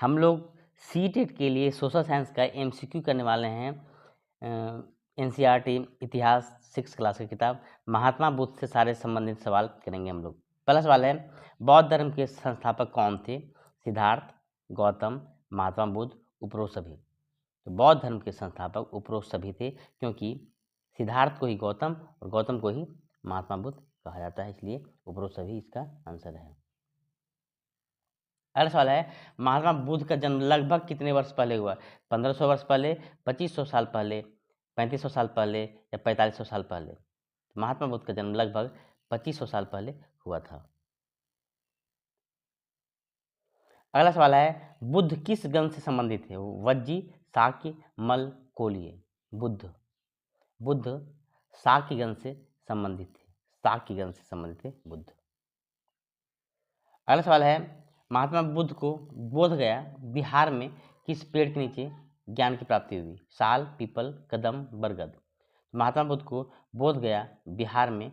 हम लोग सीटेट के लिए सोशल साइंस का एमसीक्यू करने वाले हैं। एनसीईआरटी इतिहास 6 क्लास की किताब महात्मा बुद्ध से सारे संबंधित सवाल करेंगे हम लोग। पहला सवाल है, बौद्ध धर्म के संस्थापक कौन थे? सिद्धार्थ, गौतम, महात्मा बुद्ध, उपरोक्त सभी। तो बौद्ध धर्म के संस्थापक उपरोक्त सभी थे, क्योंकि सिद्धार्थ को ही गौतम और गौतम को ही महात्मा बुद्ध कहा जाता है, इसलिए उपरोक्त सभी इसका आंसर है। अगला सवाल है, महात्मा बुद्ध का जन्म लगभग कितने वर्ष पहले हुआ? 1500 वर्ष पहले, 2500 साल पहले, 3500 साल पहले या 4500 साल पहले? महात्मा बुद्ध का जन्म लगभग 2500 साल पहले हुआ था। अगला सवाल है, बुद्ध किस ग्रंथ से संबंधित थे? वज्जी, शाक्य, मल, कोलीय। बुद्ध शाक्य ग्रंथ से संबंधित थे। शाक्य ग्रंथ से संबंधित थे बुद्ध। अगला सवाल है, महात्मा बुद्ध को बोध गया बिहार में किस पेड़ के नीचे ज्ञान की प्राप्ति हुई? साल, पीपल, कदम, बरगद। महात्मा बुद्ध को बोध गया बिहार में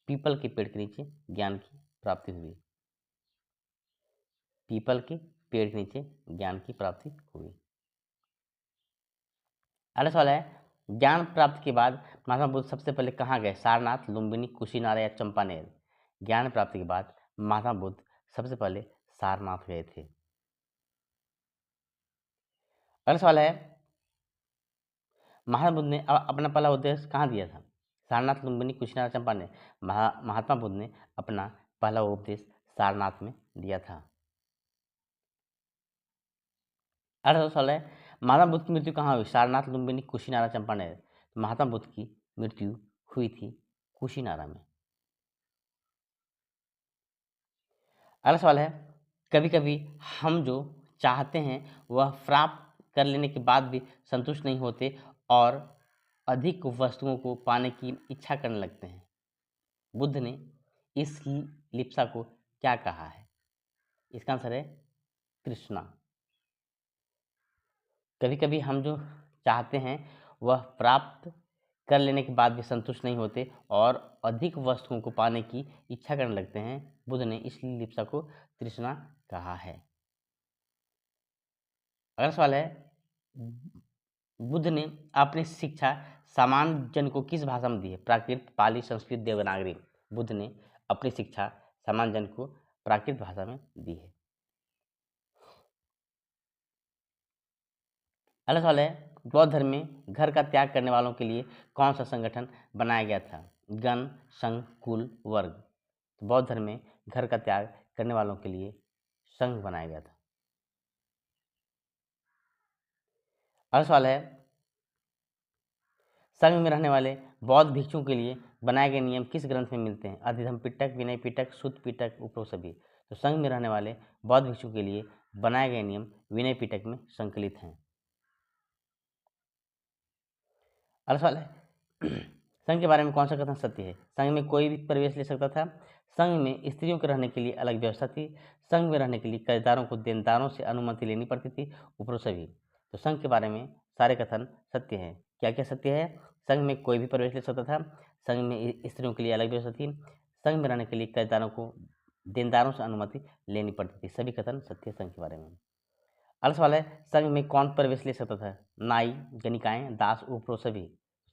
पीपल के पेड़ के नीचे ज्ञान की प्राप्ति हुई। पीपल के पेड़ के नीचे ज्ञान की प्राप्ति हुई। अगला सवाल है, ज्ञान प्राप्ति के बाद महात्मा बुद्ध सबसे पहले कहाँ गए? सारनाथ, लुम्बिनी, कुशीनारा या चंपानेर? ज्ञान प्राप्ति के बाद महात्मा बुद्ध सबसे पहले सारनाथ गए थे। अगला सवाल है, महात्मा बुद्ध ने अपना पहला उपदेश कहाँ दिया था? सारनाथ, लुम्बिनी, कुशीनारा, चंपानेर? महात्मा बुद्ध ने अपना पहला उपदेश सारनाथ में दिया था। अगला सवाल है, महात्मा बुद्ध की मृत्यु कहाँ हुई? सारनाथ, लुम्बिनी, कुशीनारा, चंपानेर? महात्मा बुद्ध की मृत्यु हुई थी कुशीनारा में। अगला सवाल है, कभी कभी हम जो चाहते हैं वह प्राप्त कर लेने के बाद भी संतुष्ट नहीं होते और अधिक वस्तुओं को पाने की इच्छा करने लगते हैं। बुद्ध ने इस लिप्सा को क्या कहा है? इसका आंसर है तृष्णा। कभी कभी हम जो चाहते हैं वह प्राप्त कर लेने के बाद भी संतुष्ट नहीं होते और अधिक वस्तुओं को पाने की इच्छा करने लगते हैं। बुद्ध ने इस लिप्सा को तृष्णा कहा है। अगला सवाल है, बुद्ध ने अपनी शिक्षा सामान्य जन को किस भाषा में दी है? प्राकृत, पाली, संस्कृत, देवनागरी? बुद्ध ने अपनी शिक्षा सामान्य जन को प्राकृत भाषा में दी है। अगला सवाल है, बौद्ध धर्म में घर का त्याग करने वालों के लिए कौन सा संगठन बनाया गया था? गण, संघ, कुल, वर्ग? बौद्ध धर्म में घर का त्याग करने वालों के लिए संघ बनाया गया था। अगला सवाल है, संघ में रहने वाले बौद्ध भिक्षुओं के लिए बनाए गए नियम किस ग्रंथ में मिलते हैं? अधिधम्म पिटक, विनय पिटक, सुत्त पिटक, उपरोक्त सभी? तो संघ में रहने वाले बौद्ध भिक्षुओं के लिए बनाए गए नियम विनय पिटक में संकलित हैं। अगला सवाल है, संघ के बारे में कौन सा कथन सत्य है? संघ में कोई भी प्रवेश ले सकता था। संघ में स्त्रियों के रहने के लिए अलग व्यवस्था थी। संघ में रहने के लिए कर्जदारों को देनदारों से अनुमति लेनी पड़ती थी। उपरोक्त सभी? तो संघ के बारे में सारे कथन सत्य हैं। क्या क्या सत्य है? संघ में कोई भी प्रवेश ले सकता था। संघ में स्त्रियों के लिए अलग व्यवस्था थी। संघ में रहने के लिए कर्जदारों को देनदारों से अनुमति लेनी पड़ती थी। सभी कथन सत्य संघ के बारे में। अगला सवाल है, संघ में कौन प्रवेश ले सकता था? नाई, गणिकाएं, दास, उपरोक्त सभी?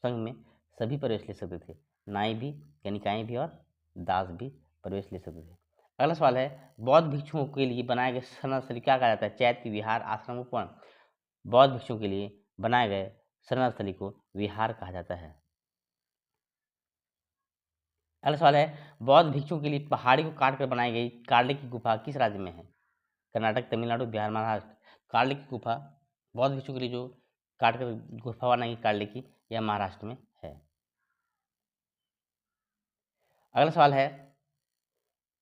संघ में सभी प्रवेश ले सकते थे। नाई भी, गणिकाएं भी और दास भी प्रवेश ले सकते थे। अगला सवाल है, बौद्ध भिक्षुओं के लिए बनाए गए शरणार्थी क्या कहा जाता है? चैत्य, विहार, आश्रम, उपवन? बौद्ध भिक्षुओं के लिए बनाए गए शरणार्थी को विहार कहा जाता है। अगला सवाल है, बौद्ध भिक्षुओं के लिए पहाड़ी को काट कर बनाई गई कार्ले की गुफा किस राज्य में है? कर्नाटक, तमिलनाडु, बिहार, महाराष्ट्र? कार्ले की गुफा बौद्ध भिक्षुओं के लिए जो काट कर गुफा बनाई कार्ले की, यह महाराष्ट्र में है। अगला सवाल है,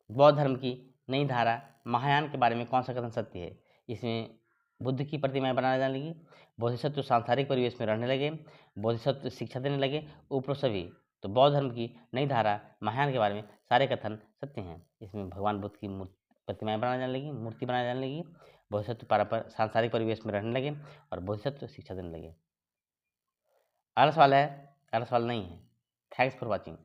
बौद्ध धर्म की नई धारा महायान के बारे में कौन सा कथन सत्य है? इसमें बुद्ध की प्रतिमाएं बनाने जाने लगी, बोधिसत्व सांसारिक परिवेश में रहने लगे, बोधिसत्व शिक्षा देने लगे, उपरोक्त सभी? तो बौद्ध धर्म की नई धारा महायान के बारे में सारे कथन सत्य हैं। इसमें भगवान बुद्ध की प्रतिमाएं बनाने जाने लगी, मूर्ति बनाने जाने लगी, बोधिसत्व सांसारिक परिवेश में रहने लगे और बोधिसत्व शिक्षा देने लगे। अगला सवाल है, अगला सवाल नहीं है। Thanks for watching.